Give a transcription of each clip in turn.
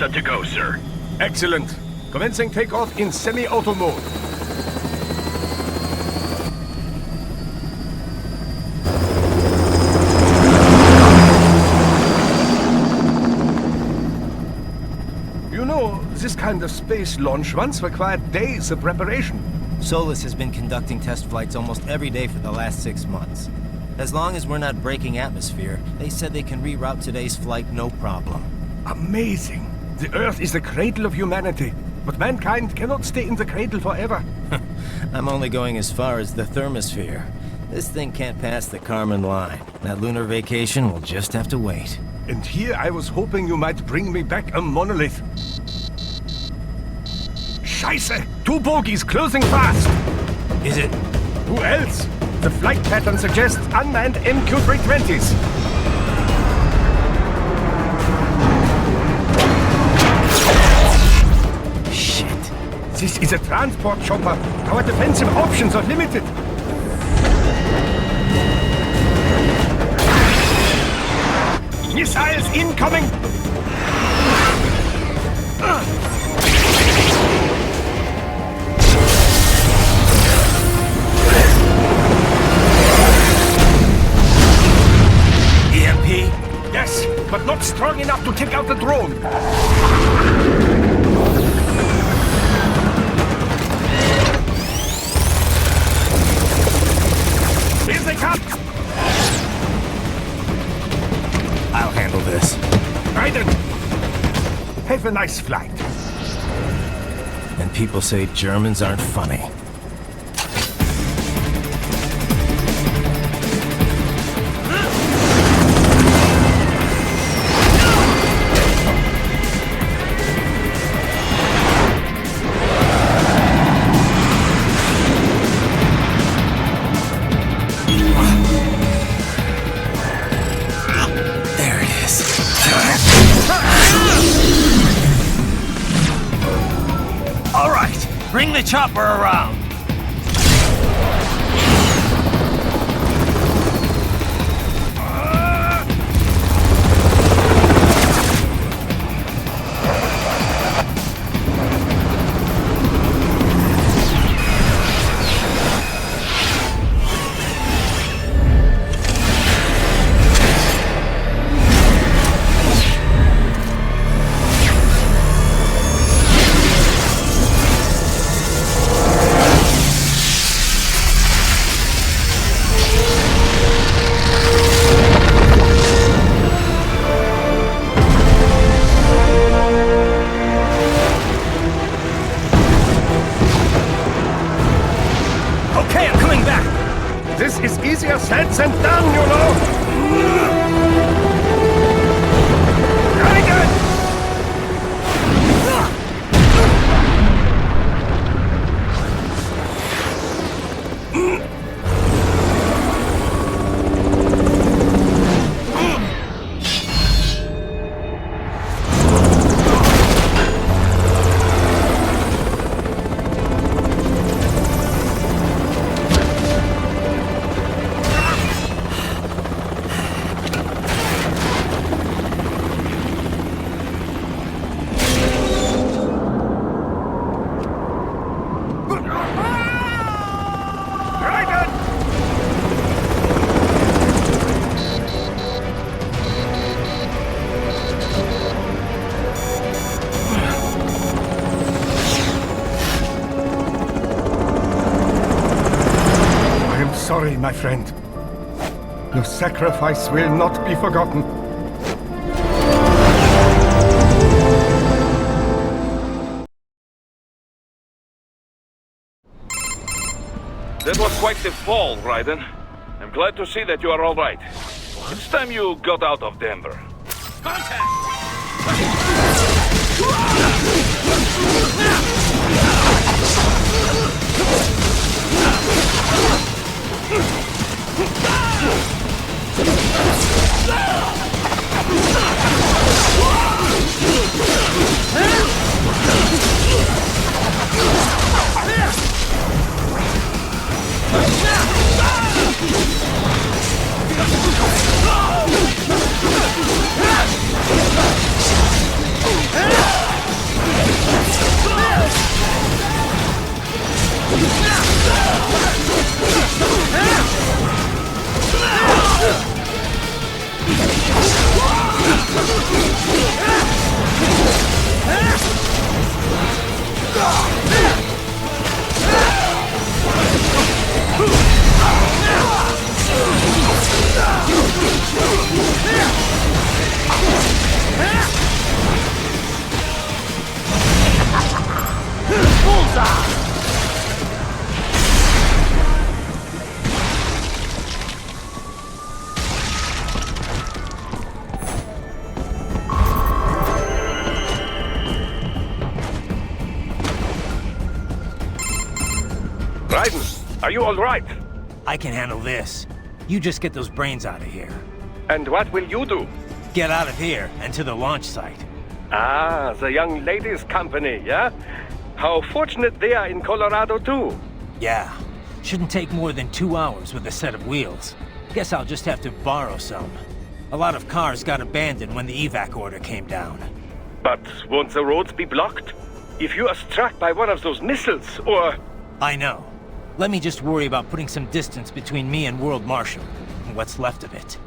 set to go, sir. Excellent. Commencing takeoff in semi-auto mode. You know, this kind of space launch once required days of preparation. Solus has been conducting test flights almost every day for the last 6 months. As long as we're not breaking atmosphere, they said they can reroute today's flight no problem. Amazing. The Earth is the cradle of humanity, but mankind cannot stay in the cradle forever. I'm only going as far as the thermosphere. This thing can't pass the Kármán line. That lunar vacation will just have to wait. And here I was hoping you might bring me back a monolith. Scheiße! 2 bogies closing fast! Is it? Who else? The flight pattern suggests unmanned MQ-320s. Shit. This is a transport chopper. Our defensive options are limited. Missiles incoming! EMP? Yes, but not strong enough to take out the drone. Here they come! I'll handle this. Raiden! Have a nice flight. And people say Germans aren't funny. Bring the chopper around! This is easier said than done, you know! Raiden! Sorry, my friend. Your sacrifice will not be forgotten. That was quite the fall, Raiden. I'm glad to see that you are all right. It's time you got out of Denver. Contact! Ah! Raiden, are you all right? I can handle this. You just get those brains out of here. And what will you do? Get out of here and to the launch site. Ah, the young ladies' company, yeah? How fortunate they are in Colorado, too. Yeah. Shouldn't take more than 2 hours with a set of wheels. Guess I'll just have to borrow some. A lot of cars got abandoned when the evac order came down. But won't the roads be blocked? If you are struck by one of those missiles, or... I know. Let me just worry about putting some distance between me and World Marshal, and what's left of it.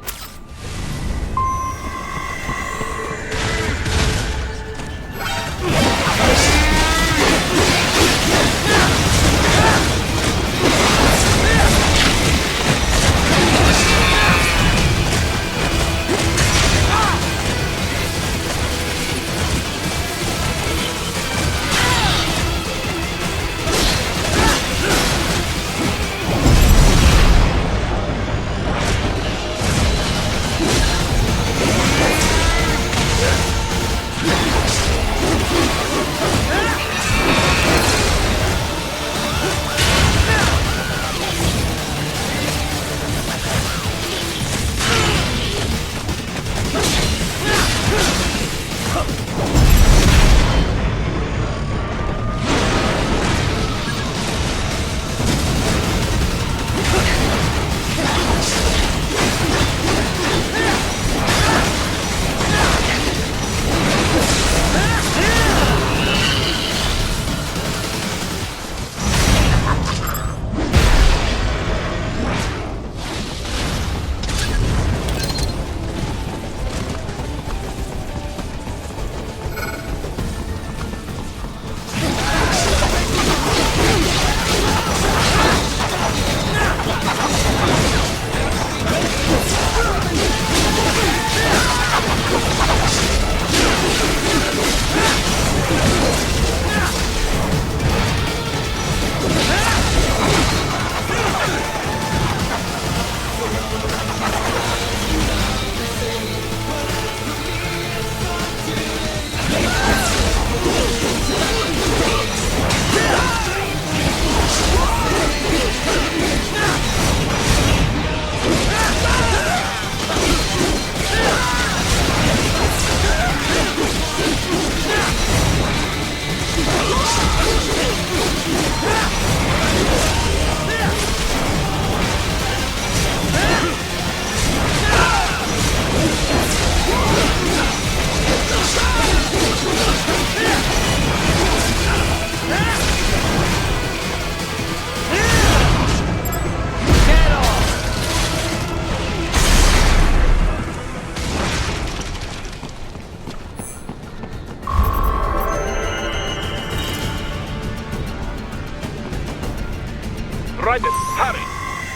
Raiden, hurry!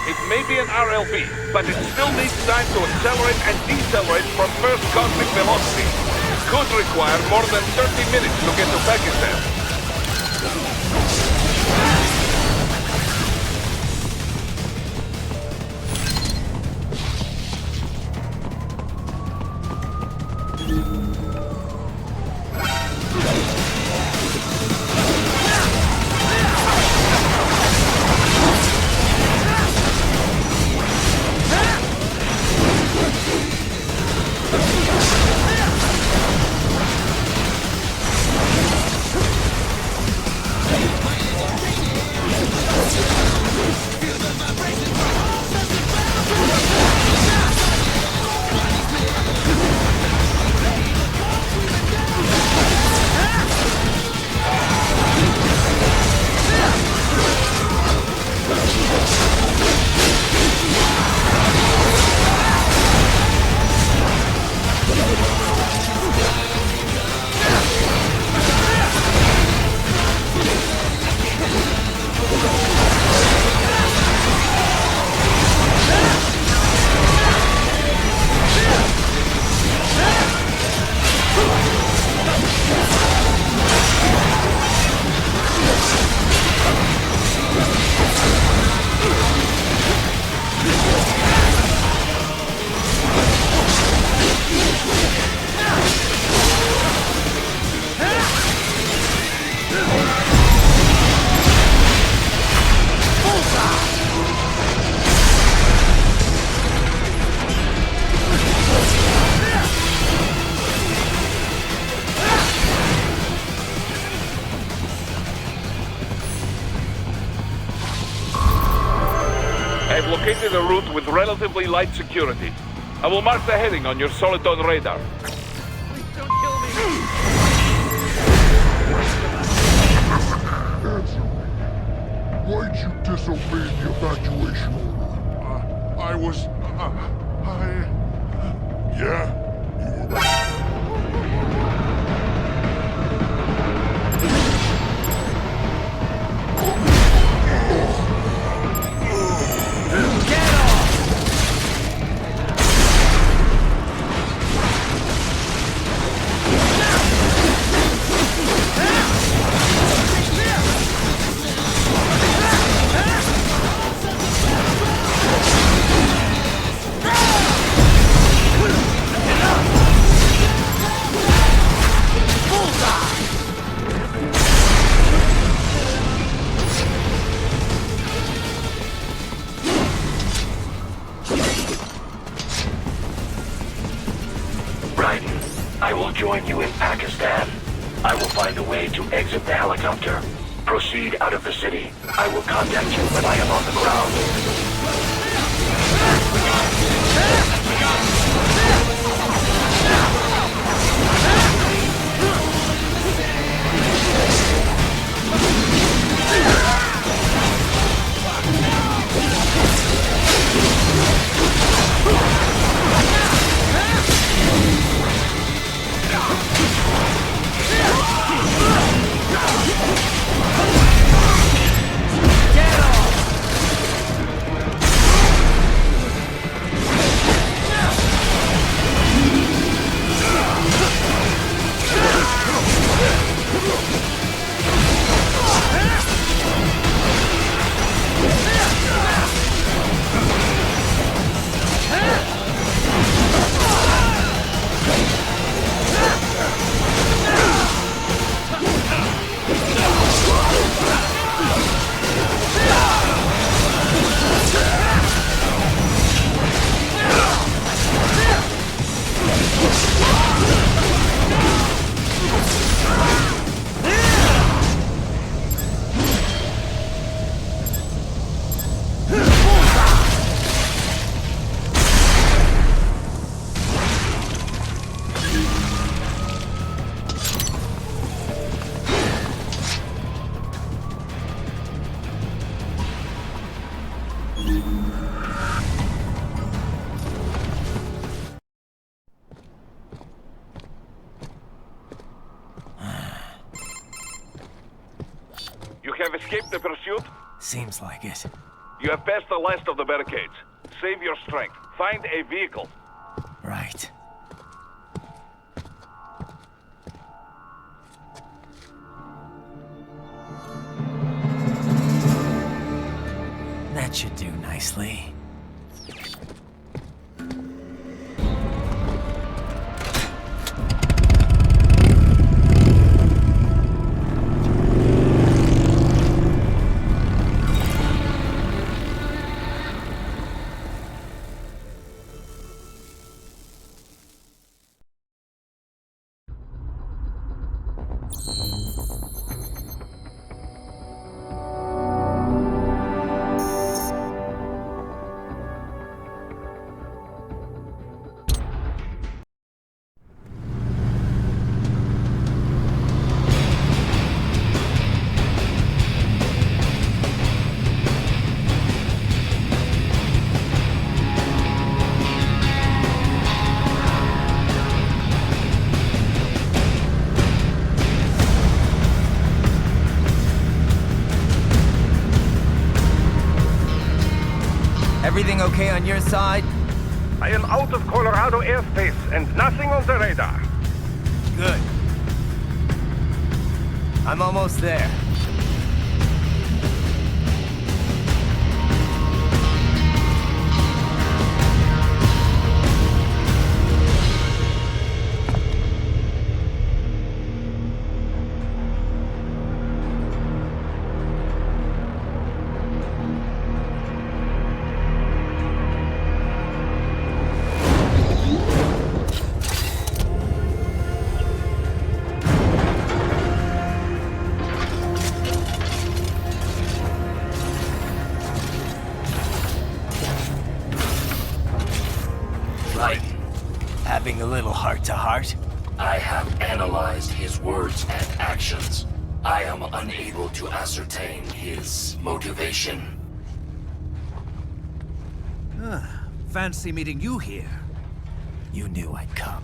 It may be an RLB, but it still needs time to accelerate and decelerate from first cosmic velocity. It could require more than 30 minutes to get to Pakistan. have located a route with relatively light security. I will mark the heading on your Soliton radar. Please don't kill me! Answer me. Why'd you disobey the evacuation order? I was... Yeah? You were right. Raiden, I will join you in Pakistan. I will find a way to exit the helicopter. Proceed out of the city. I will contact you when I am on the ground. You have escaped the pursuit? Seems like it. You have passed the last of the barricades. Save your strength. Find a vehicle. Right. That should do nicely. Everything okay on your side? I am out of Colorado airspace and nothing on the radar. Good. I'm almost there. having a little heart-to-heart? I have analyzed his words and actions. I am unable to ascertain his motivation. Fancy meeting you here. You knew I'd come.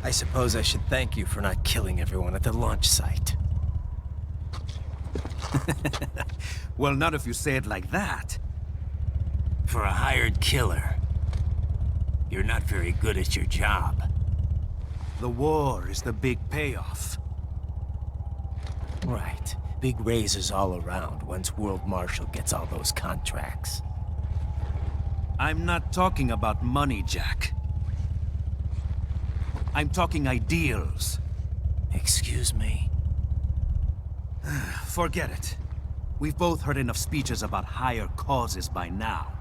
I suppose I should thank you for not killing everyone at the launch site. Well, not if you say it like that. For a hired killer, you're not very good at your job. The war is the big payoff. Right. Big raises all around once World Marshal gets all those contracts. I'm not talking about money, Jack. I'm talking ideals. Excuse me? Forget it. We've both heard enough speeches about higher causes by now.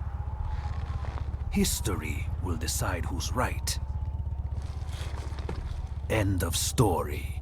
History will decide who's right. End of story.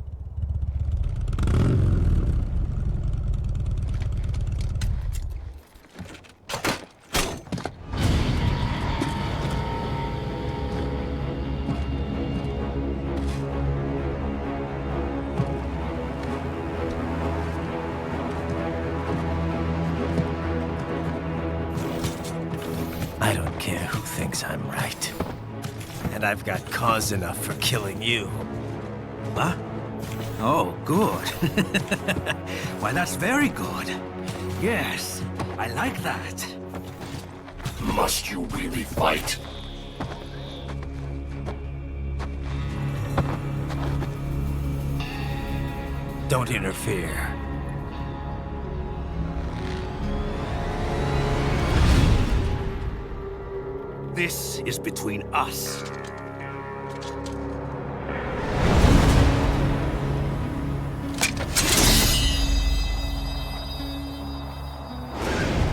I don't care who thinks I'm right. And I've got cause enough for killing you. Huh? Oh, good. Why, that's very good. Yes, I like that. Must you really fight? Don't interfere. This is between us.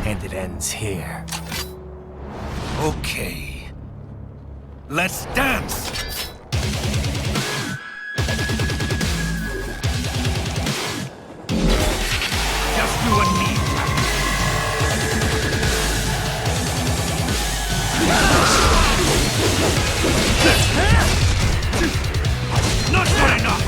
And it ends here. Okay. Let's dance! Just you and me. Not good enough!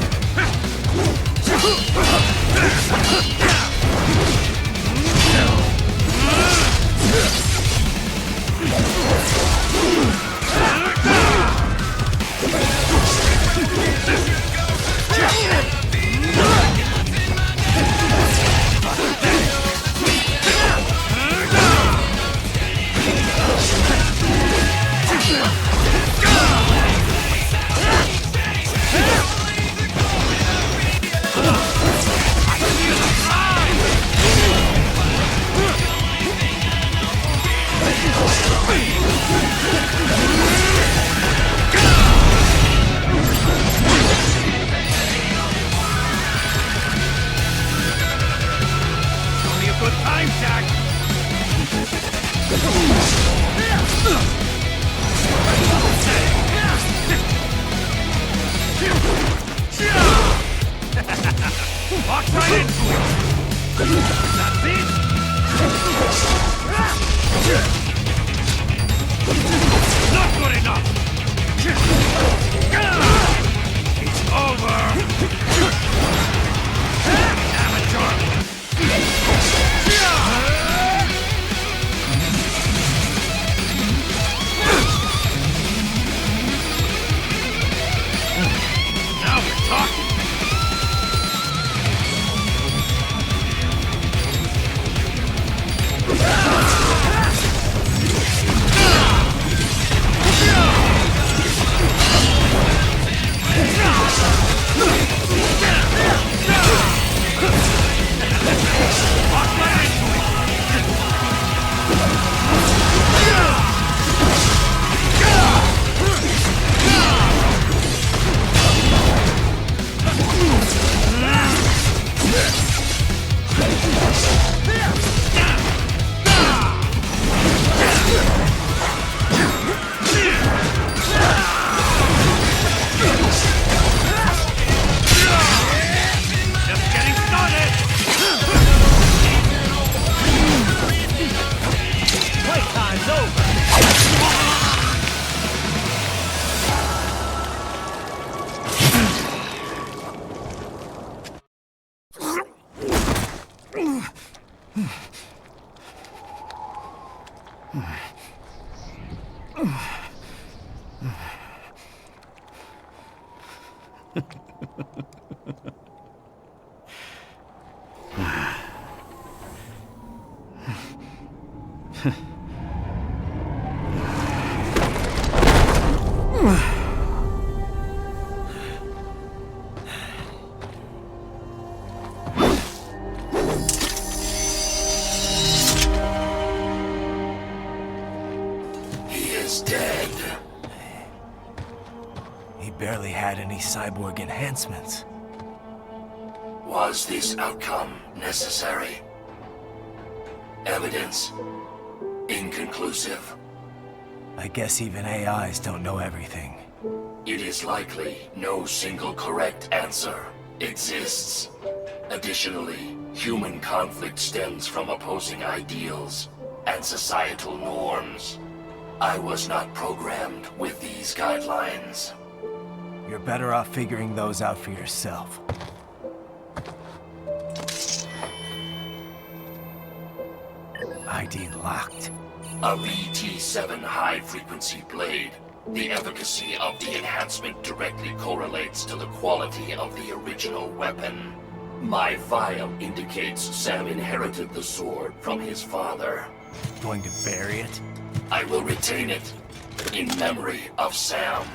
Only a good time, Jack! Walk right into it! That's it! Not good enough! It's over! Amateur! Now we're talking! He barely had any cyborg enhancements. Was this outcome necessary? Evidence inconclusive. I guess even AIs don't know everything. It is likely no single correct answer exists. Additionally, human conflict stems from opposing ideals and societal norms. I was not programmed with these guidelines. You're better off figuring those out for yourself. ID locked. A BT-7 high-frequency blade. The efficacy of the enhancement directly correlates to the quality of the original weapon. My file indicates Sam inherited the sword from his father. Going to bury it? I will retain it in memory of Sam.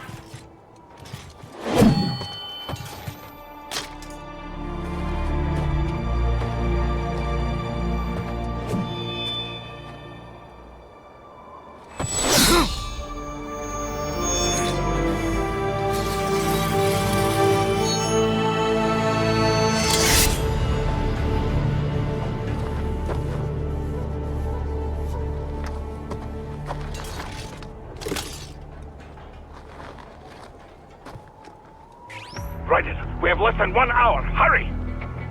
Raiden, we have less than 1 hour. Hurry!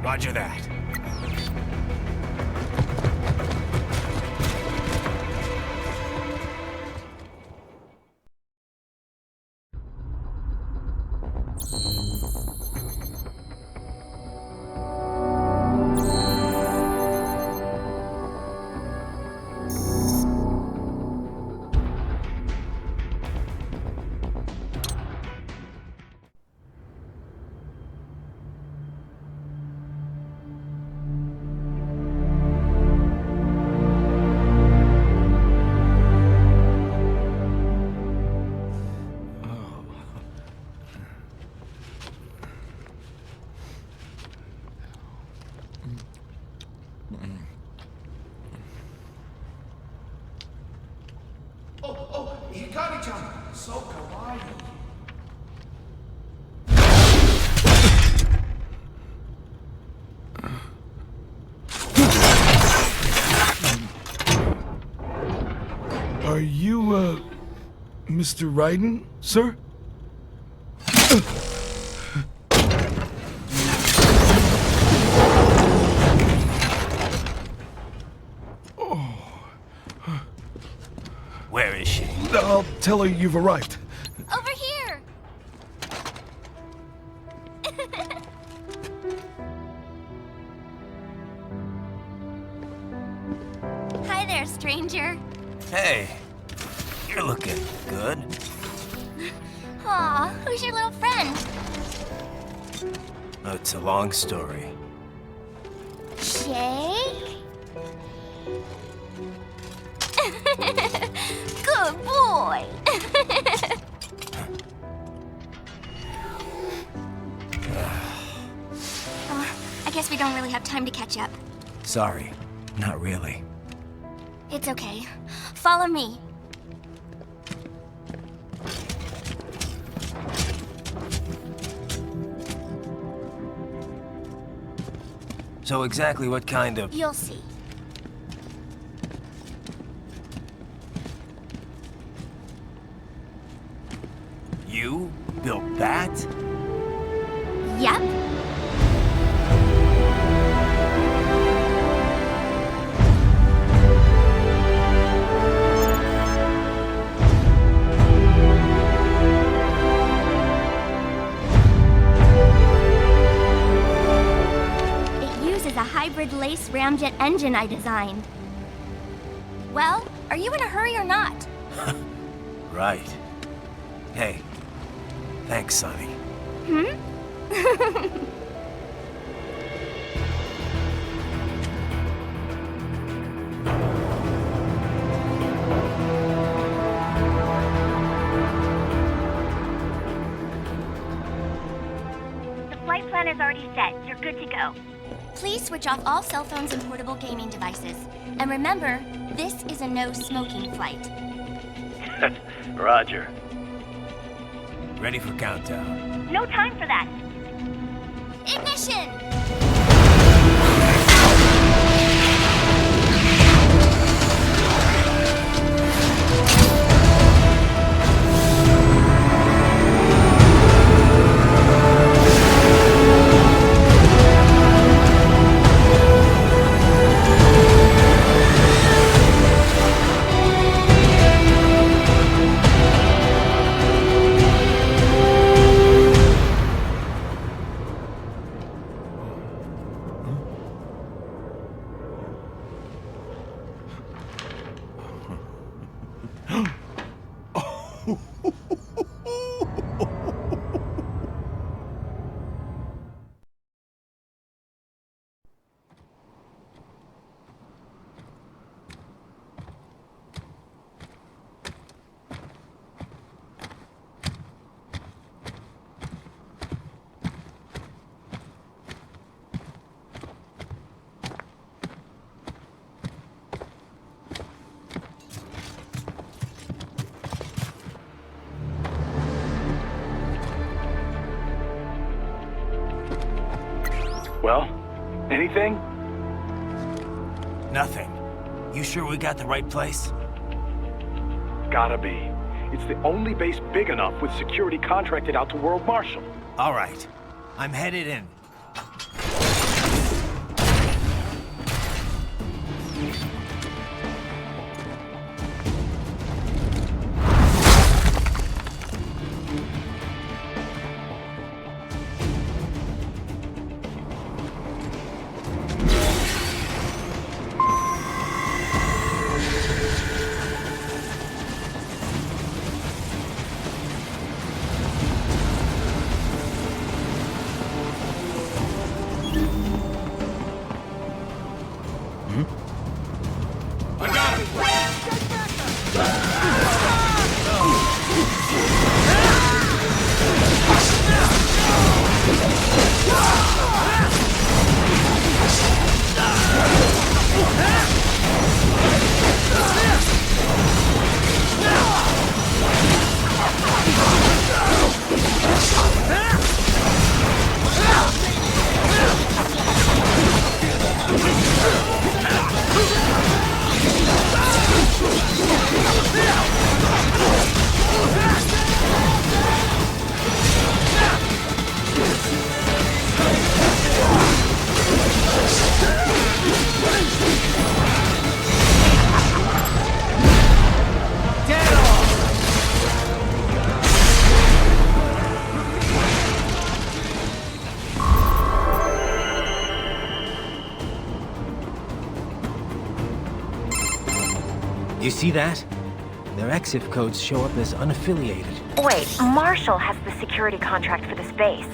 Roger that. Hikari-chan, so kawaii. Are you, Mr. Raiden, sir? Where is she? I'll tell her you've arrived. Over here! Hi there, stranger. Hey, you're looking good. Aw, who's your little friend? Oh, it's a long story. Jake? Good boy! I guess we don't really have time to catch up. Sorry, not really. It's okay. Follow me. So exactly what kind of... You'll see. You built that? Yep. It uses a hybrid lace ramjet private engine I designed. Well, are you in a hurry or not? Right. Hey, thanks, Sonny. The flight plan is already set. You're good to go. Please switch off all cell phones and portable gaming devices. And remember, this is a no-smoking flight. Roger. Ready for countdown. No time for that. Ignition! Well, anything? Nothing. You sure we got the right place? Gotta be. It's the only base big enough with security contracted out to World Marshal. All right. I'm headed in. You see that? Their EXIF codes show up as unaffiliated. Wait, Marshall has the security contract for this base.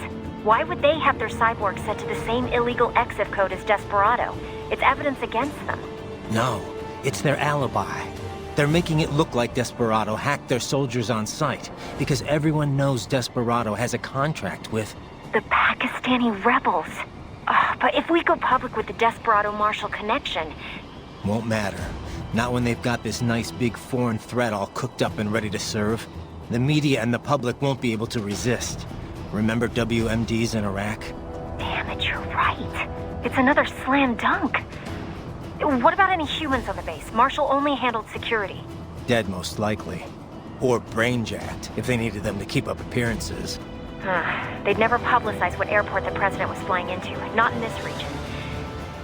Why would they have their cyborg set to the same illegal EXIF code as Desperado? It's evidence against them. No, it's their alibi. They're making it look like Desperado hacked their soldiers on sight, because everyone knows Desperado has a contract with... The Pakistani rebels. Oh, but if we go public with the Desperado-Marshall connection... Won't matter. Not when they've got this nice big foreign threat all cooked up and ready to serve. The media and the public won't be able to resist. Remember WMDs in Iraq? Damn it, you're right. It's another slam dunk. What about any humans on the base? Marshall only handled security. Dead, most likely. Or brain-jacked, if they needed them to keep up appearances. They'd never publicize what airport the president was flying into, not in this region.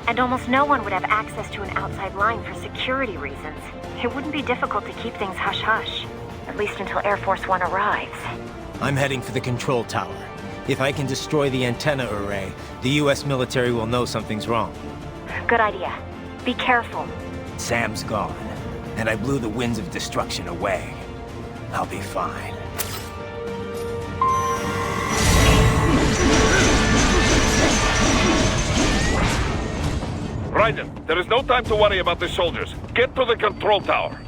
And almost no one would have access to an outside line for security reasons. It wouldn't be difficult to keep things hush-hush. At least until Air Force One arrives. I'm heading for the control tower. If I can destroy the antenna array, the US military will know something's wrong. Good idea. Be careful. Sam's gone, and I blew the winds of destruction away. I'll be fine. Raiden, there is no time to worry about the soldiers. Get to the control tower.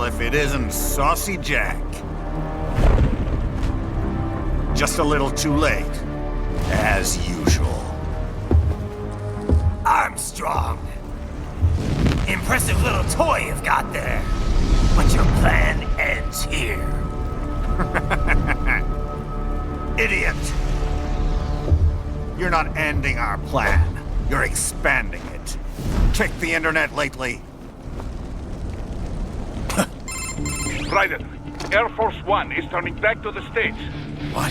if it isn't Saucy Jack. Just a little too late, as usual. Armstrong. Impressive little toy you've got there. But your plan ends here. Idiot! You're not ending our plan. You're expanding it. Check the internet lately. Raiden, Air Force One is turning back to the States. What?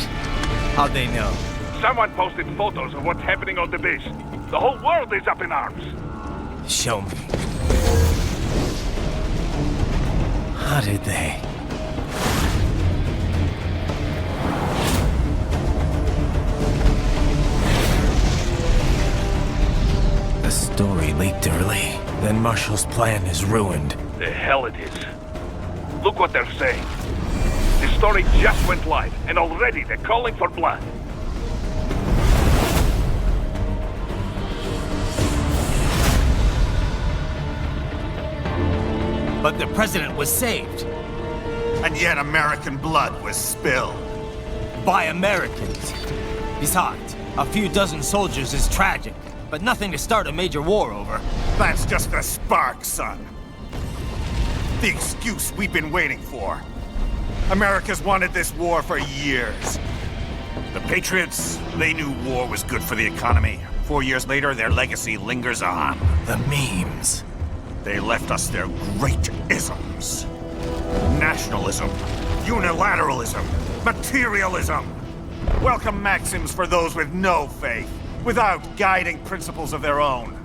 How'd they know? Someone posted photos of what's happening on the base. The whole world is up in arms. Show me. How did they? The story leaked early. Then Marshall's plan is ruined. The hell it is. Look what they're saying. The story just went live, and already they're calling for blood. But the president was saved. And yet American blood was spilled. By Americans. Besides, a few dozen soldiers is tragic, but nothing to start a major war over. That's just the spark, son. The excuse we've been waiting for. America's wanted this war for years. The Patriots, they knew war was good for the economy. 4 years later, their legacy lingers on. The memes. They left us their great isms. Nationalism, unilateralism, materialism. Welcome maxims for those with no faith, without guiding principles of their own.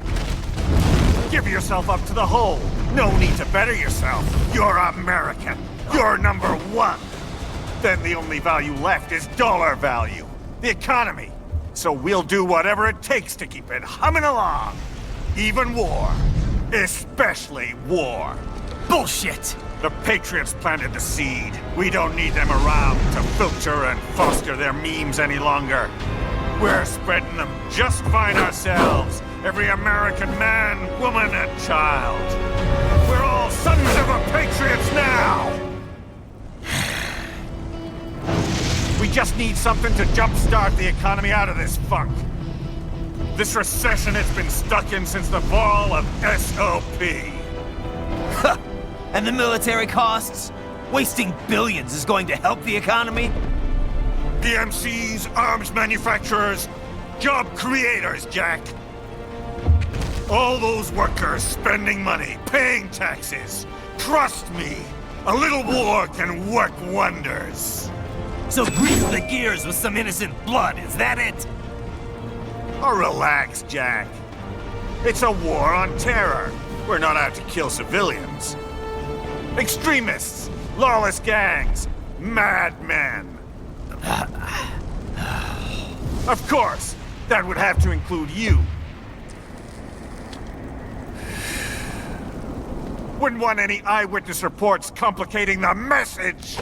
Give yourself up to the whole. No need to better yourself. You're American. You're number one. Then the only value left is dollar value. The economy. So we'll do whatever it takes to keep it humming along. Even war. Especially war. Bullshit! The Patriots planted the seed. We don't need them around to filter and foster their memes any longer. We're spreading them just fine ourselves. Every American man, woman, and child. We're all sons of the Patriots now! We just need something to jumpstart the economy out of this funk. This recession it's been stuck in since the fall of SOP. And the military costs? Wasting billions is going to help the economy? DMCs, arms manufacturers, job creators, Jack. All those workers spending money, paying taxes. Trust me, a little war can work wonders. So grease the gears with some innocent blood, is that it? Oh, relax, Jack. It's a war on terror. We're not out to kill civilians. Extremists, lawless gangs, madmen. Of course, that would have to include you. Wouldn't want any eyewitness reports complicating the message.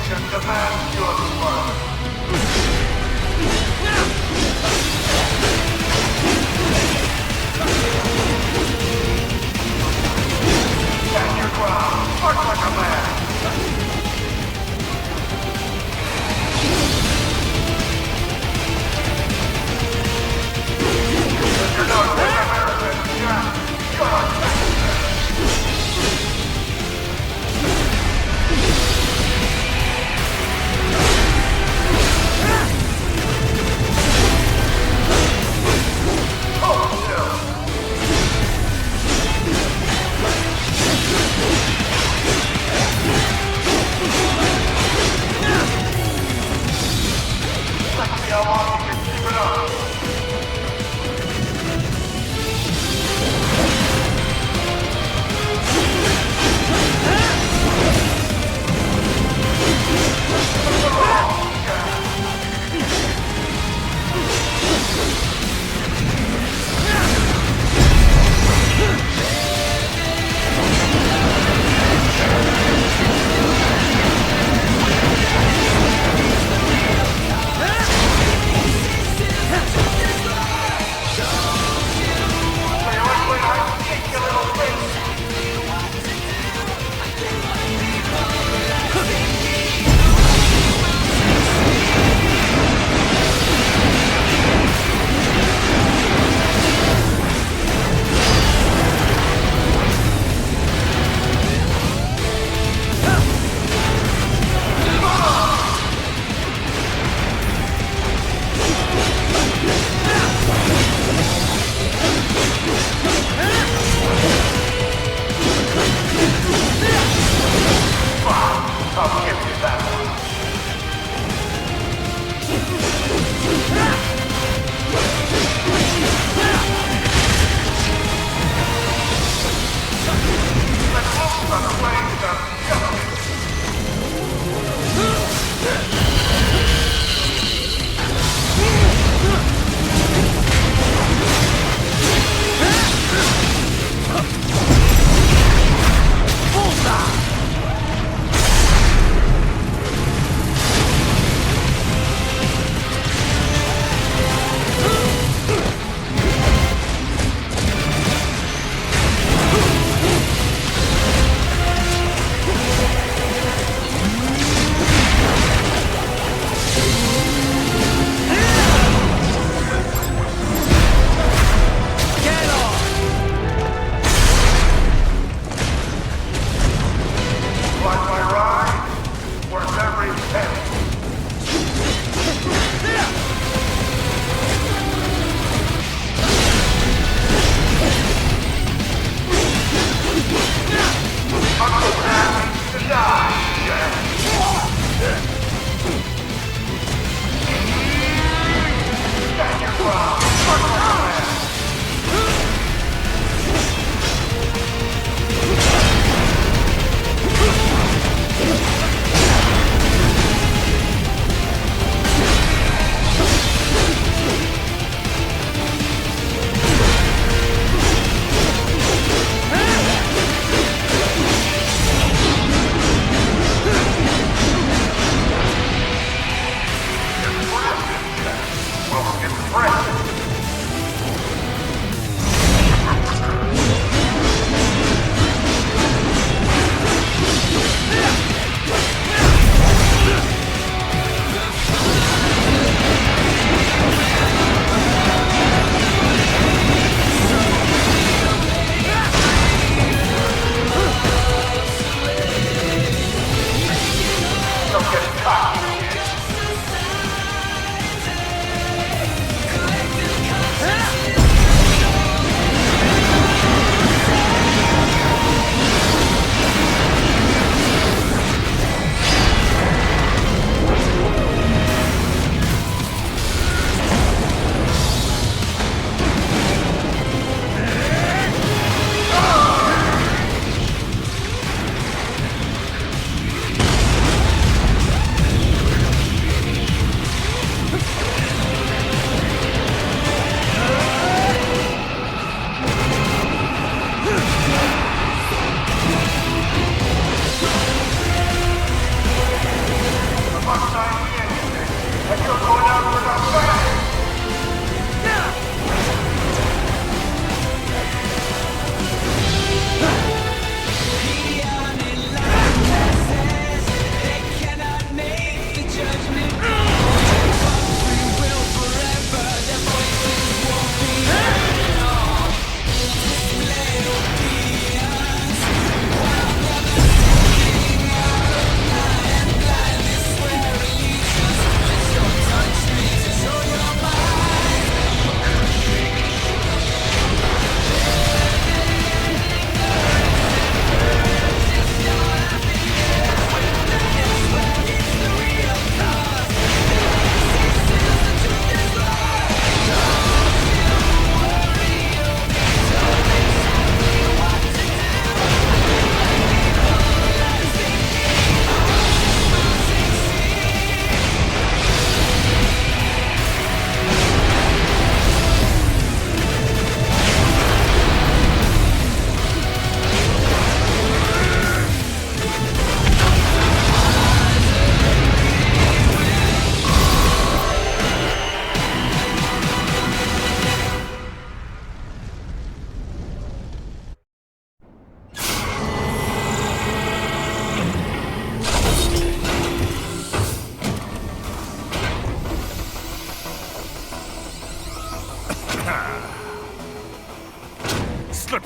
nation demands your blood. Stand your ground. Fight like a man. You're not with American, Jack. God.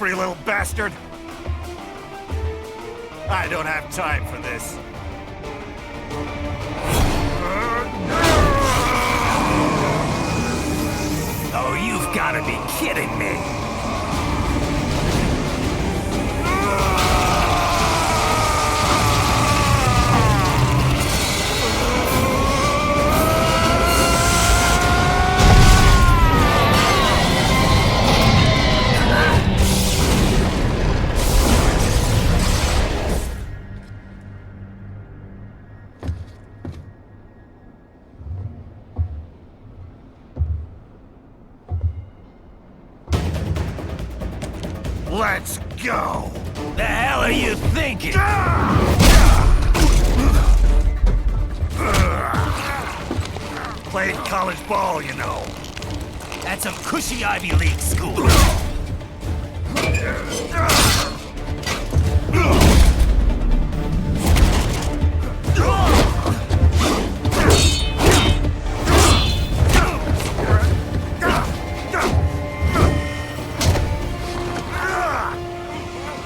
slippery little bastard! I don't have time for this. Oh, you've got to be kidding me! Let's go! The hell are you thinking? Played college ball, you know. That's some cushy Ivy League school.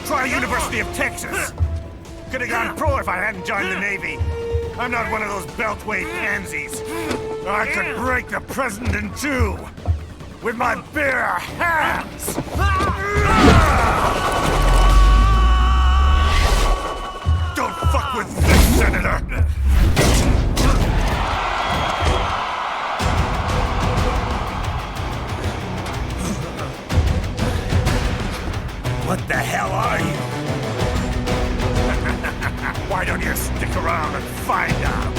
Try University of Texas. Could have gone pro if I hadn't joined the Navy. I'm not one of those beltway pansies. I could break the president in two with my bare hands. Don't fuck with this, Senator. What the hell are you? Why don't you stick around and find out?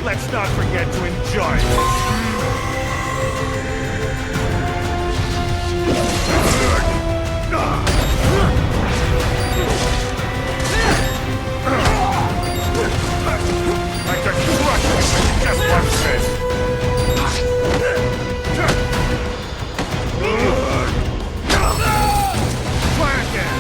Let's not forget to enjoy I could crush you with just one fist. Try again.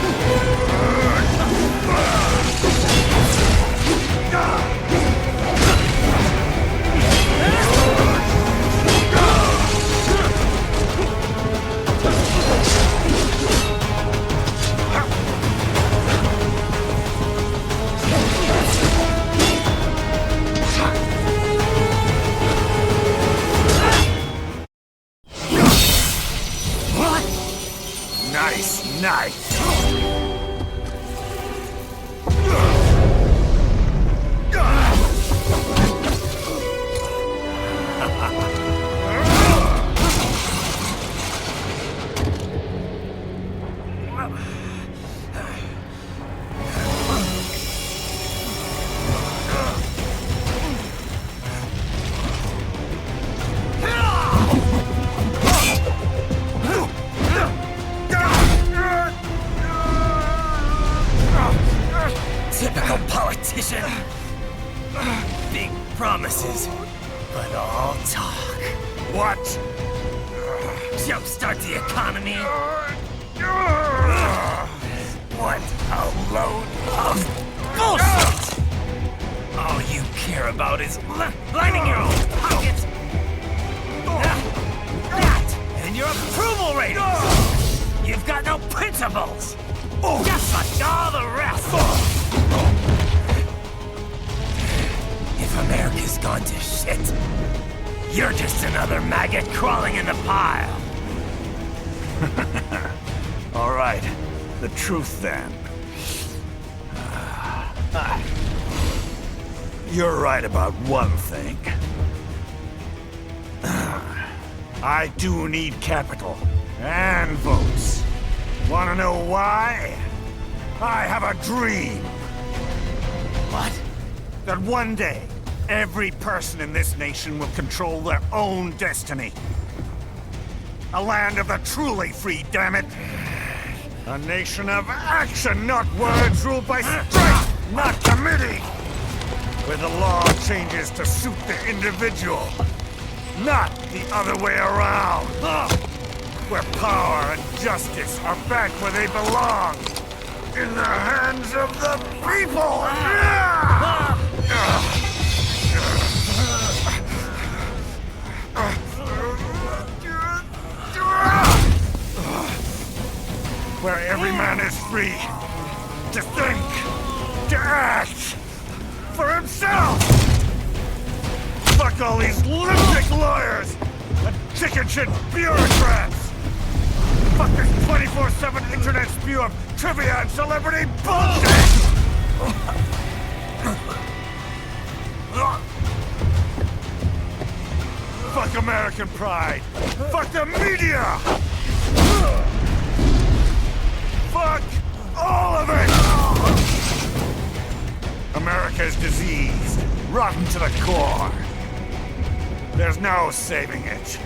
Nice. Typical politician. Big promises, but all talk. What? Jumpstart the economy. What a load of bullshit! All you care about is lining your own pockets. That and your approval ratings. You've got no principles. Just like all the rest. If America's gone to shit, you're just another maggot crawling in the pile. All right, the truth then. You're right about one thing. I do need capital and votes. Wanna know why? I have a dream. What? That one day, every person in this nation will control their own destiny. A land of the truly free, damn it! A nation of action, not words, ruled by strength, not committee! Where the law changes to suit the individual, not the other way around! Where power and justice are back where they belong! In the hands of the people! act for himself! Fuck all these lunatic lawyers and chicken shit bureaucrats! Fuck this 24/7 internet spew of trivia and celebrity bullshit! Fuck American pride! Fuck the media! Fuck all of it! America's diseased, rotten to the core. There's no saving it.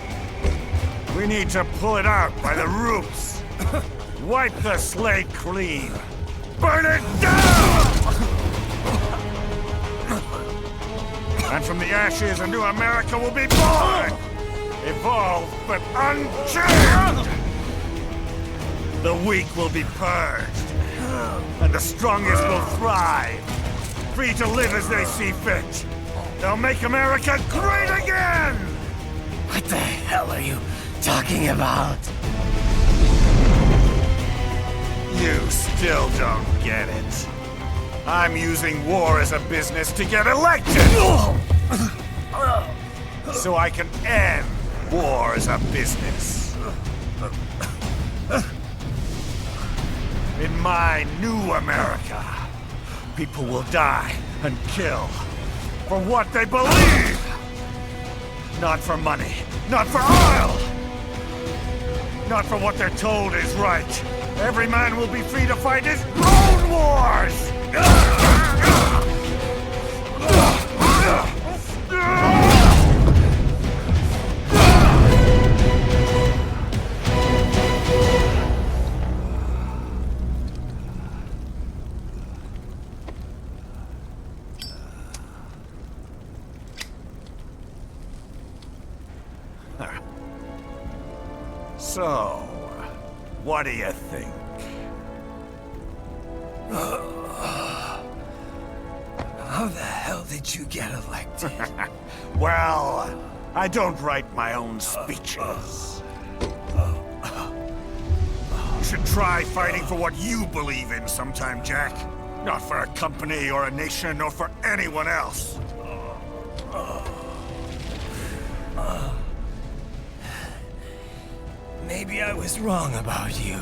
We need to pull it out by the roots. Wipe the slate clean. Burn it down! And from the ashes, a new America will be born! Evolved, but unchained! The weak will be purged, and the strongest will thrive, free to live as they see fit. They'll make America great again! What the hell are you talking about? You still don't get it. I'm using war as a business to get elected! So I can end war as a business. In my new America, people will die and kill for what they believe! Not for money, not for oil! Not for what they're told is right. Every man will be free to fight his own wars! So, what do you think? How the hell did you get elected? Well, I don't write my own speeches. You should try fighting for what you believe in sometime, Jack. Not for a company or a nation or for anyone else. Maybe I was wrong about you.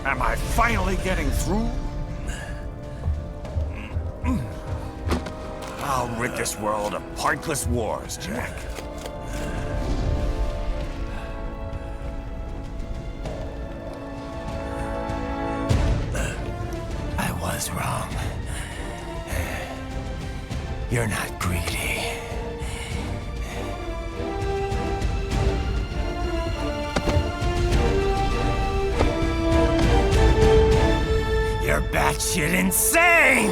Am I finally getting through? I'll rid this world of pointless wars, Jack. I was wrong. You're not greedy. You're batshit insane!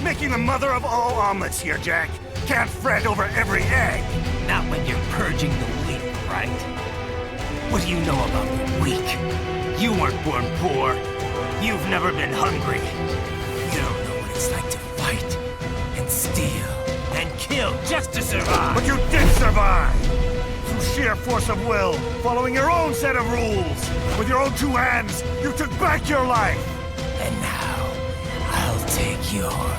Making the mother of all omelets here, Jack. Can't fret over every egg. Not when you're purging the weak, right? What do you know about the weak? You weren't born poor. You've never been hungry. You don't know what it's like to fight, and steal, and kill just to survive. But you did survive! Through sheer force of will, following your own set of rules. With your own two hands, you took back your life! And now, I'll take yours.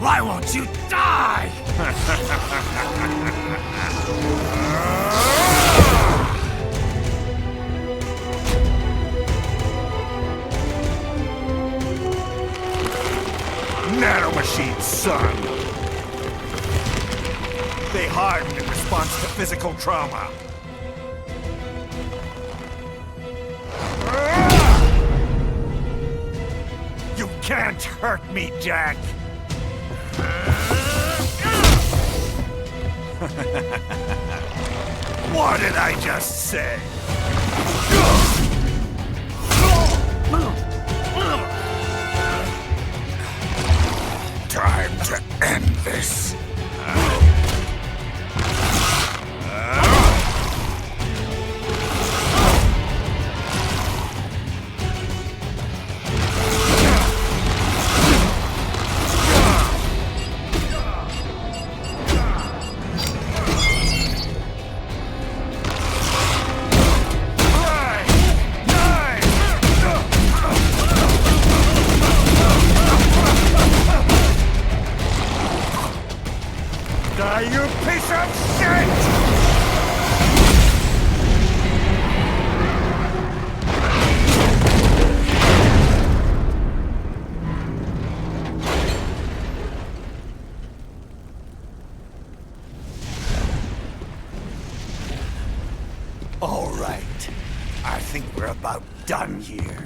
Why won't you die? Nanomachines, son! They harden in response to physical trauma. You can't hurt me, Jack! What did I just say? Time to end this. You piece of shit! All right. I think we're about done here.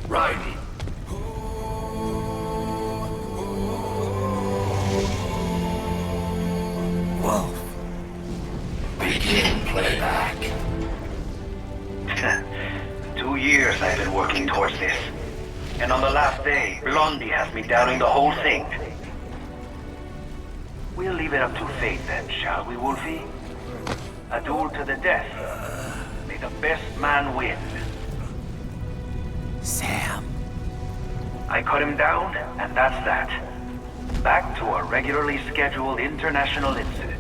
Raiden. Wolf. Begin playback. 2 years I've been working towards this. And on the last day, Blondie has me doubting the whole thing. We'll leave it up to fate then, shall we, Wolfie? A duel to the death. May the best man win. Sam. I cut him down, and that's that. Back to a regularly scheduled international incident.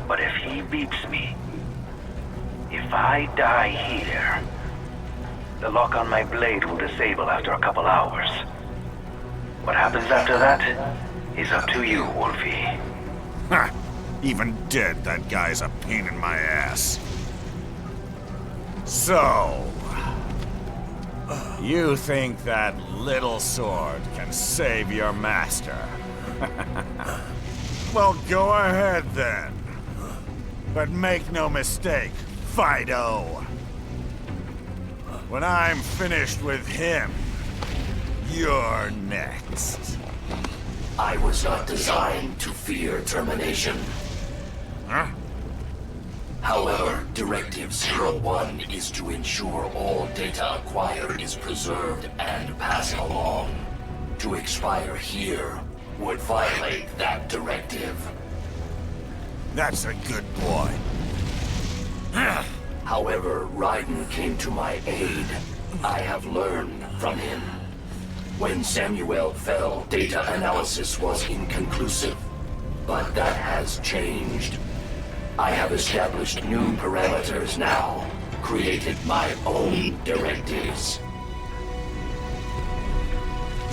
But if he beeps me, if I die here, the lock on my blade will disable after a couple hours. What happens after that is up to you, Wolfie. Ha! Even dead, that guy's a pain in my ass. So... you think that little sword can save your master? Well, go ahead then. But make no mistake, Fido. When I'm finished with him, you're next. I was not designed to fear termination. Huh? However, Directive 01 is to ensure all data acquired is preserved and passed along. To expire here would violate that directive. That's a good boy. However, Raiden came to my aid. I have learned from him. When Samuel fell, data analysis was inconclusive. But that has changed. I have established new parameters now, created my own directives.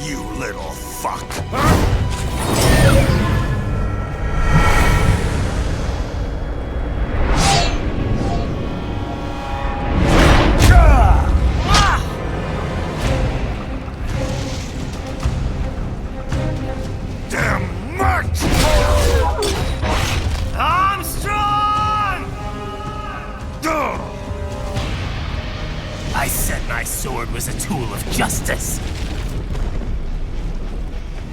You little fuck. Damn much! I said my sword was a tool of justice.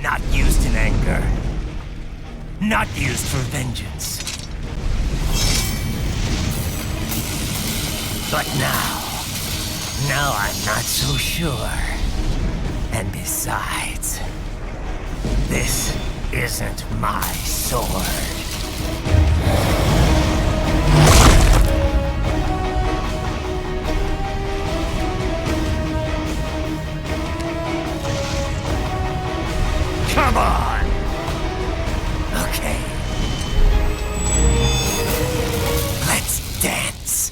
Not used in anger. Not used for vengeance. But now I'm not so sure. And besides, this isn't my sword. Come on! Okay. Let's dance.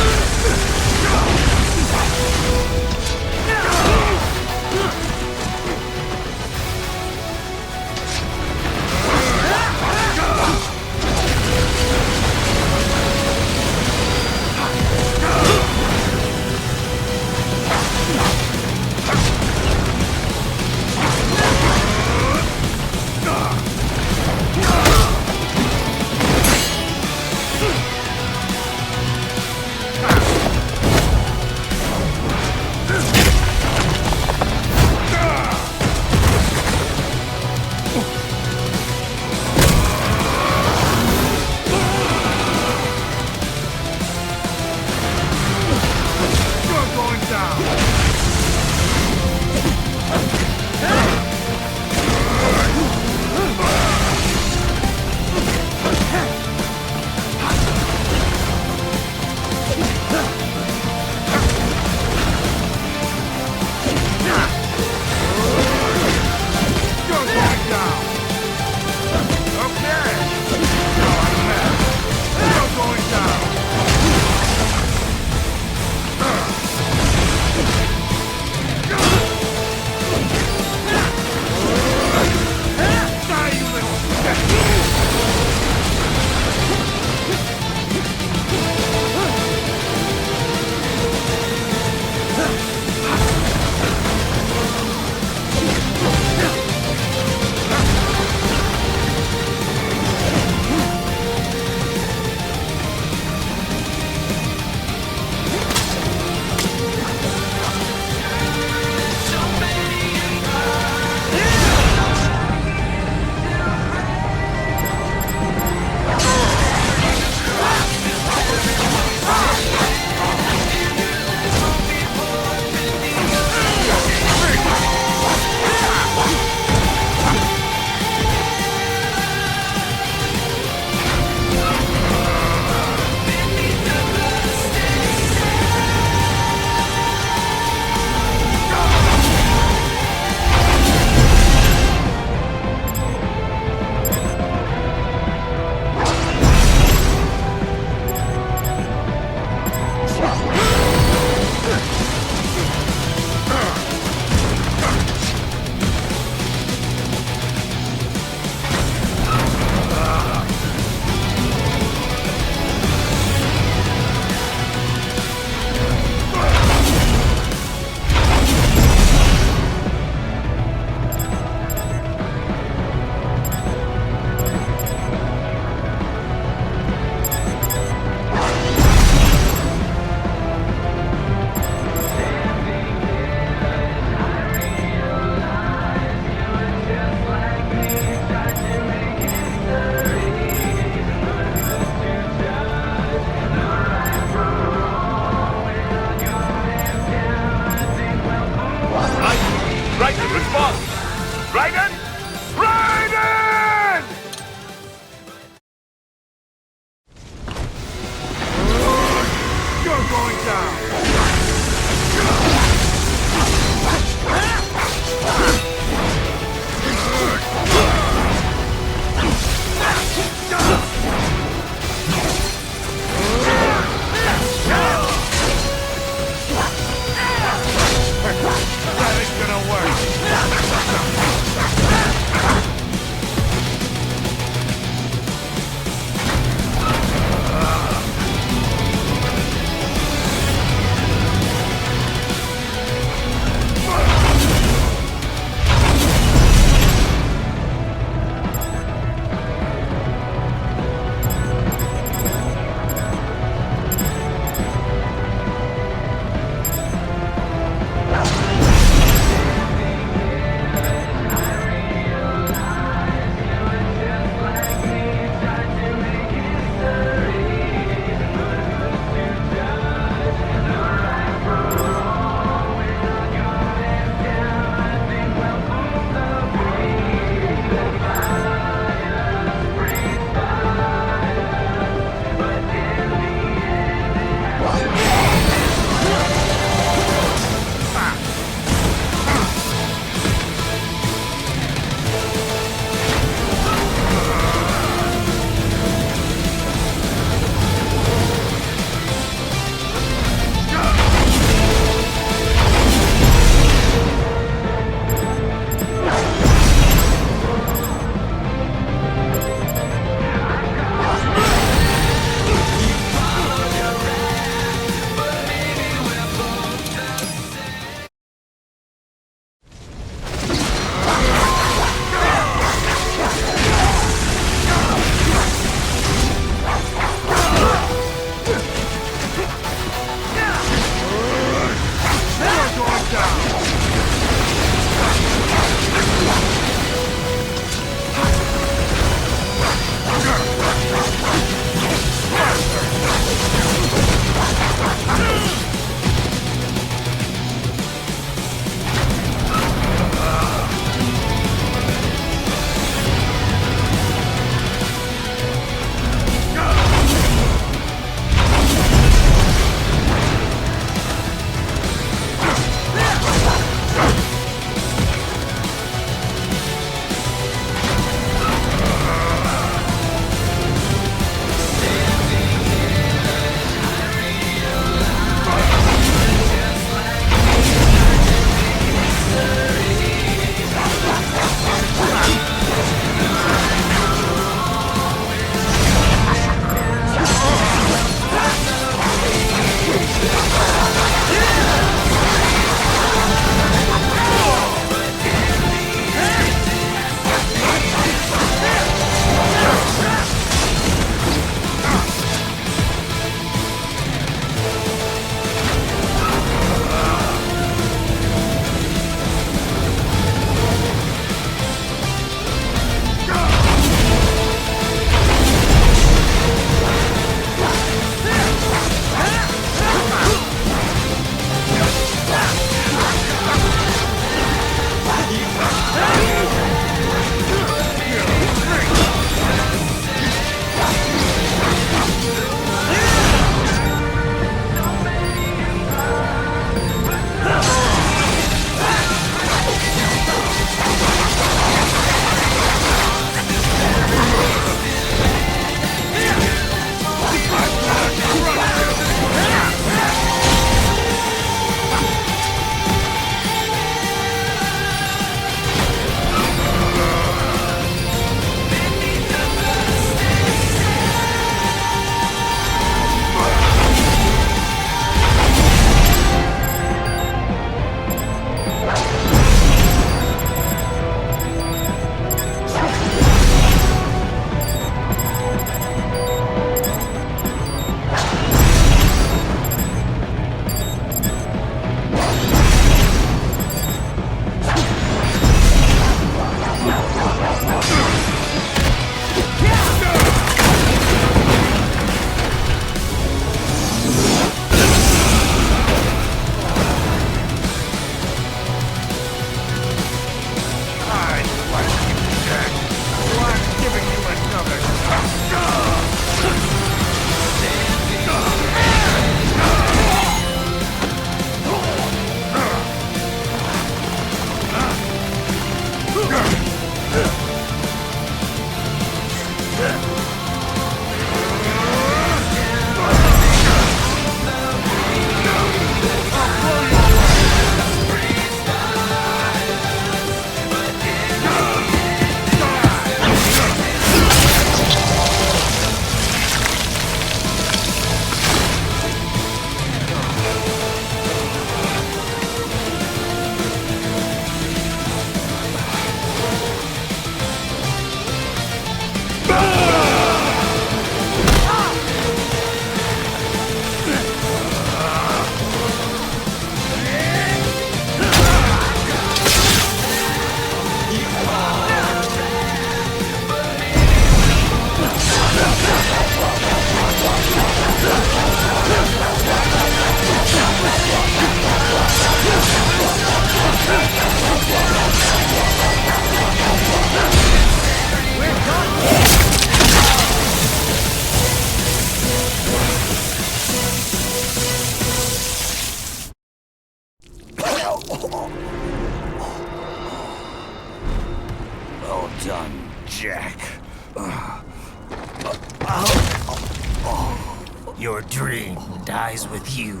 Your dream dies with you.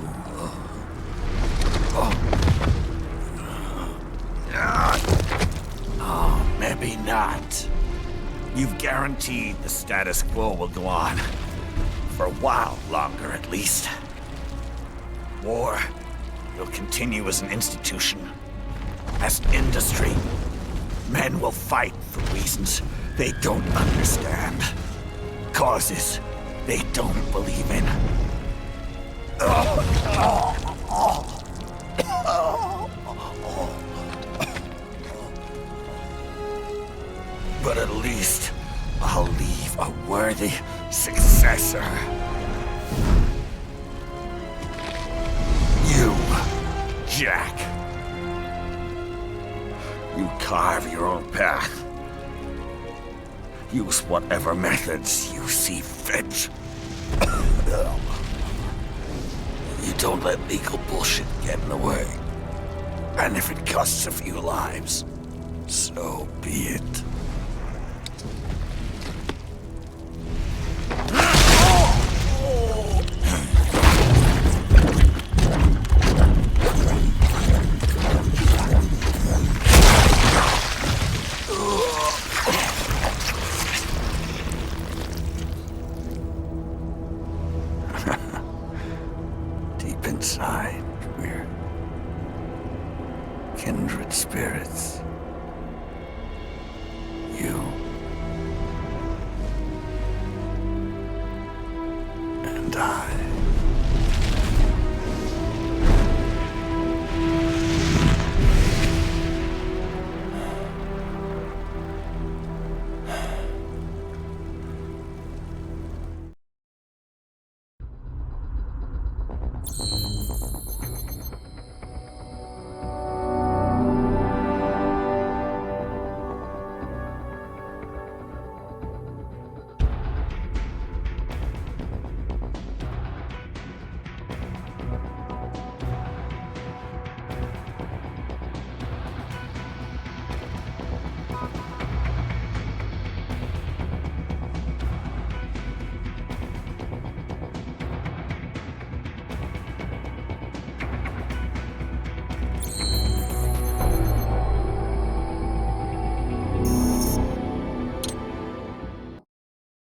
Oh, maybe not. You've guaranteed the status quo will go on. For a while longer, at least. War will continue as an institution, as an industry. Men will fight for reasons they don't understand. Causes they don't believe in. But at least I'll leave a worthy successor. You, Jack. You carve your own path. Use whatever methods you see fit. You don't let legal bullshit get in the way. And if it costs a few lives, so be it. Deep inside, we're kindred spirits. You and I.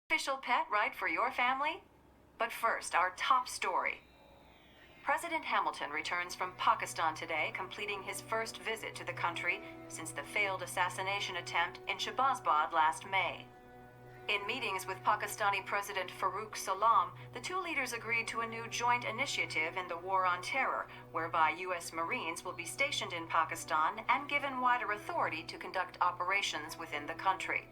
Official pet right for your family? But first, our top story. President Hamilton returns from Pakistan today, completing his first visit to the country since the failed assassination attempt in Shahbazbad last May. In meetings with Pakistani President Farooq Salam, the two leaders agreed to a new joint initiative in the war on terror, whereby U.S. Marines will be stationed in Pakistan and given wider authority to conduct operations within the country.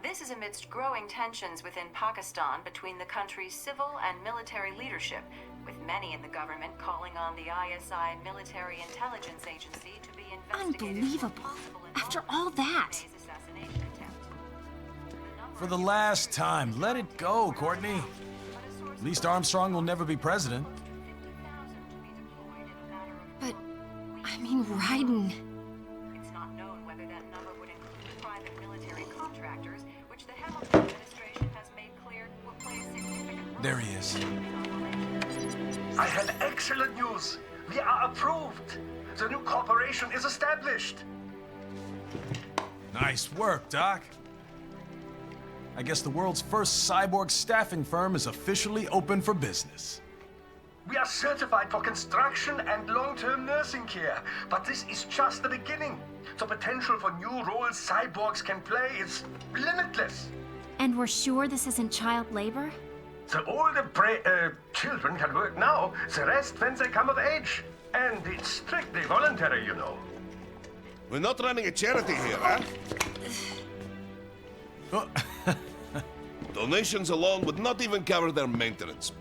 This is amidst growing tensions within Pakistan between the country's civil and military leadership, with many in the government calling on the ISI military intelligence agency to be investigated. Unbelievable. After all that. For the last time, let it go, Courtney. At least Armstrong will never be president. But, I mean, Raiden. It's not known whether that number would include private military contractors, which the Hamilton administration has made clear will play a significant role. There he is. I have excellent news. We are approved. The new corporation is established. Nice work, Doc. I guess the world's first cyborg staffing firm is officially open for business. We are certified for construction and long-term nursing care, but this is just the beginning. The potential for new roles cyborgs can play is limitless. And we're sure this isn't child labor? The older children can work now, the rest when they come of age. And it's strictly voluntary, you know. We're not running a charity here, huh? Donations alone would not even cover their maintenance.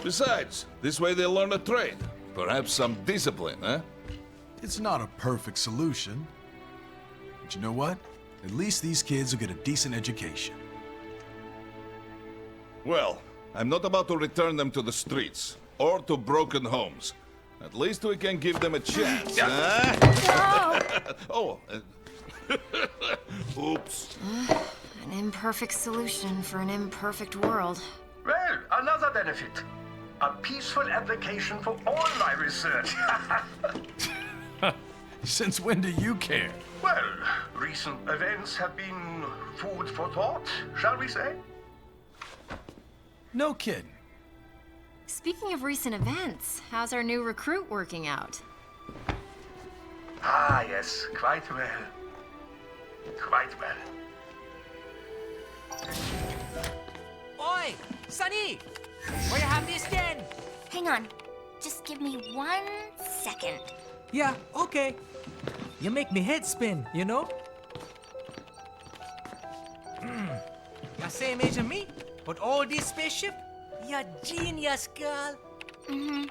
Besides, this way they'll learn a trade. Perhaps some discipline, huh? It's not a perfect solution. But you know what? At least these kids will get a decent education. Well, I'm not about to return them to the streets, or to broken homes. At least we can give them a chance, huh? Oh, oops. An imperfect solution for an imperfect world. Well, another benefit. A peaceful application for all my research. Since when do you care? Well, recent events have been food for thought, shall we say? No kidding. Speaking of recent events, how's our new recruit working out? Ah, yes, quite well. Quite well. Oi! Sonny! Where you have this then? Hang on. Just give me 1 second. Yeah, okay. You make me head spin, you know? You same age as me, but all this spaceship, you're genius, girl. Mm-hmm.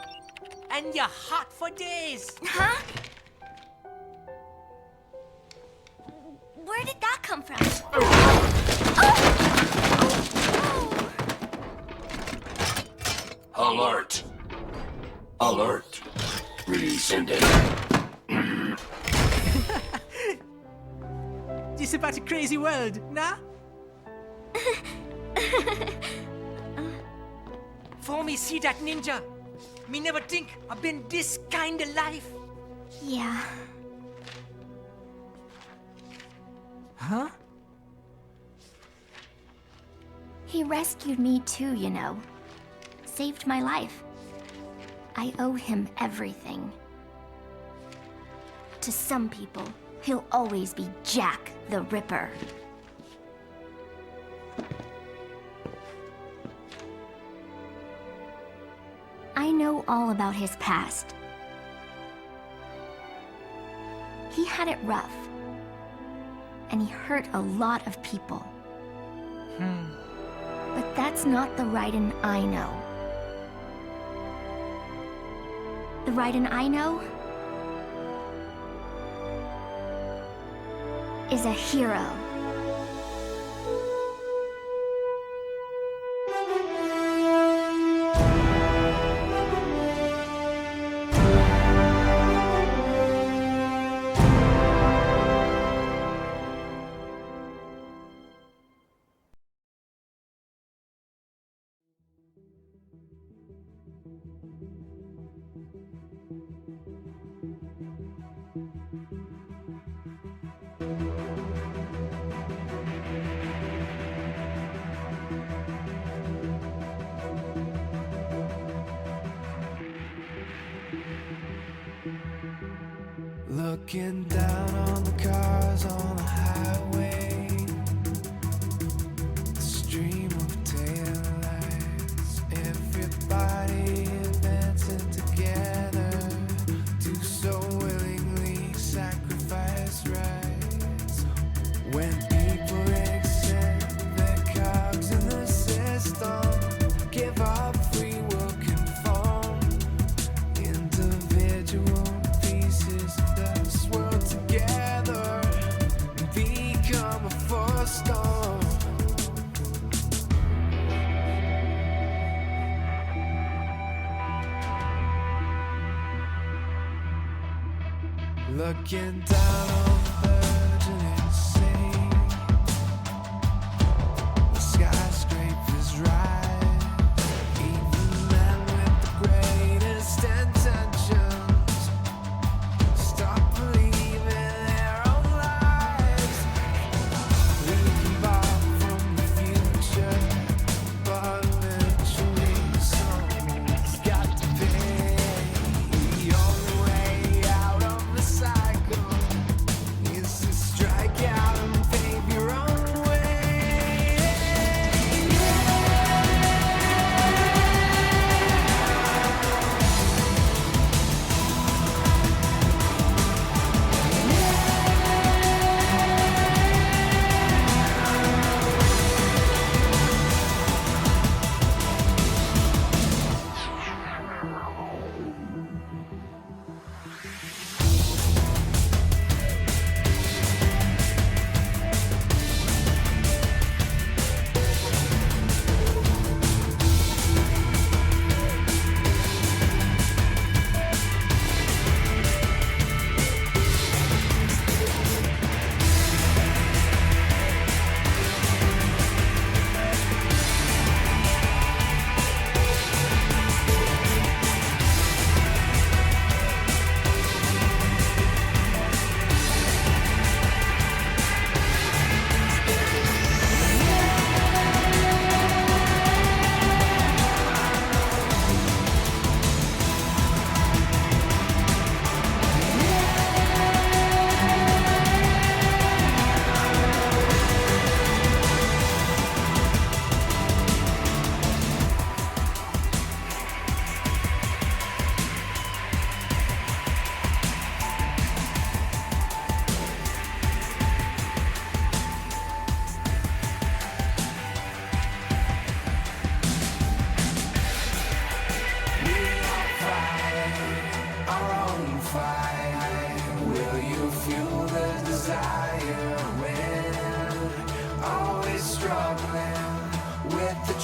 And you're hot for days. Huh? Where did that come from? Alert! Alert! Rescinding. This about a crazy world, nah? For me see that ninja, me never think I've been this kind of life. Yeah. Huh? He rescued me too, you know. Saved my life. I owe him everything. To some people, he'll always be Jack the Ripper. I know all about his past. He had it rough. And he hurt a lot of people. But that's not the Raiden I know. The Raiden I know is a hero. Looking down on the cars on the highway, the stream of taillights, everybody advancing together, do so willingly sacrifice rights. When people accept their cogs in the system, give up free will, conform, individual pieces that swirl together and become a force storm. Looking down on the burgeoning city, the skyscrapers rise, even men with the greatest intentions stop believing their own lives. We can borrow from the future, but eventually someone's got to pay. The only way out of the cycle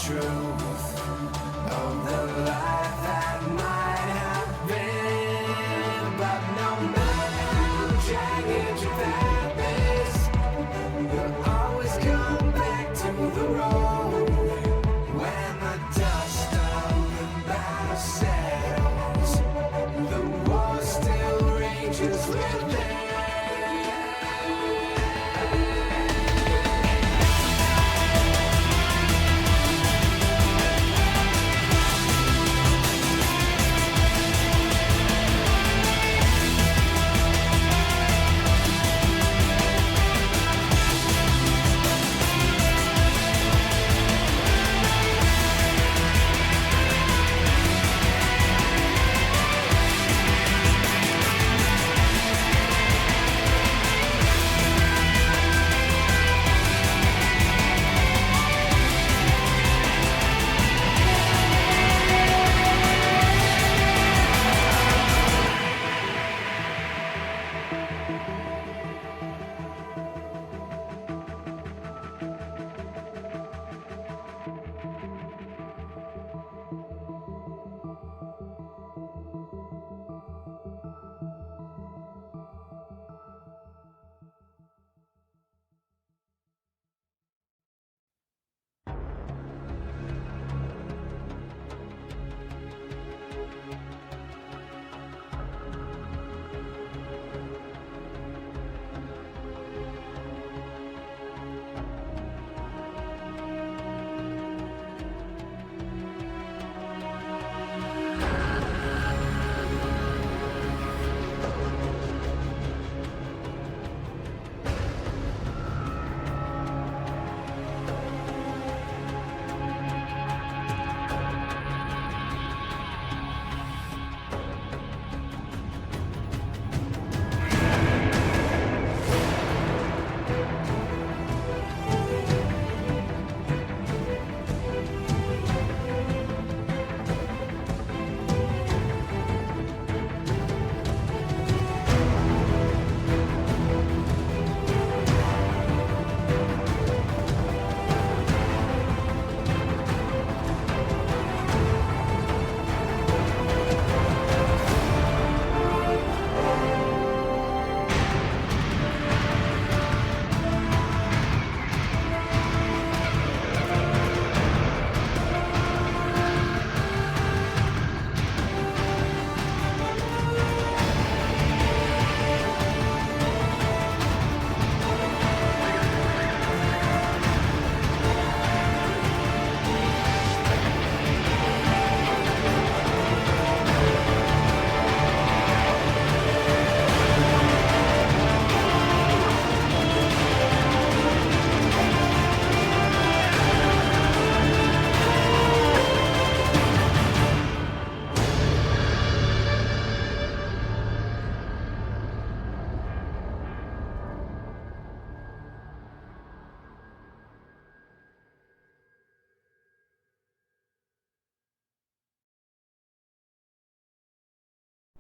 truth of the life that might have been. But no matter how jagged your path is, you'll always come back to the road. When the dust of the battle settles, the war still rages within.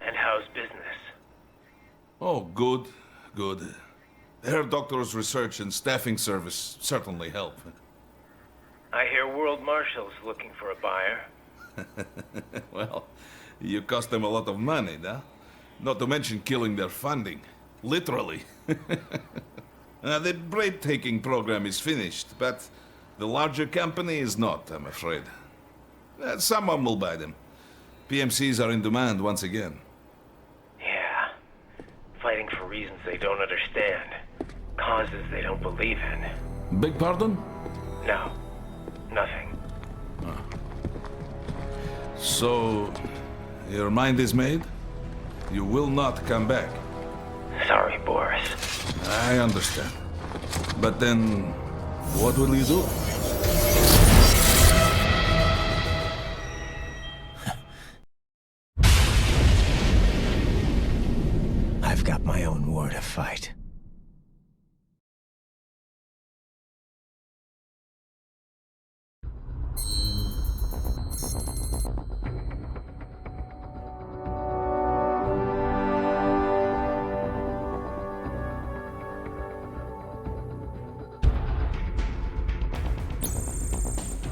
And how's business? Oh, good, good. Her doctor's research and staffing service certainly help. I hear World Marshal's looking for a buyer. Well, you cost them a lot of money, huh? Not to mention killing their funding. Literally. The breathtaking program is finished, but the larger company is not, I'm afraid. Someone will buy them. PMCs are in demand once again. Yeah. Fighting for reasons they don't understand. Causes they don't believe in. Beg pardon? No. Nothing. So, your mind is made? You will not come back. Sorry, Boris. I understand. But then, what will you do?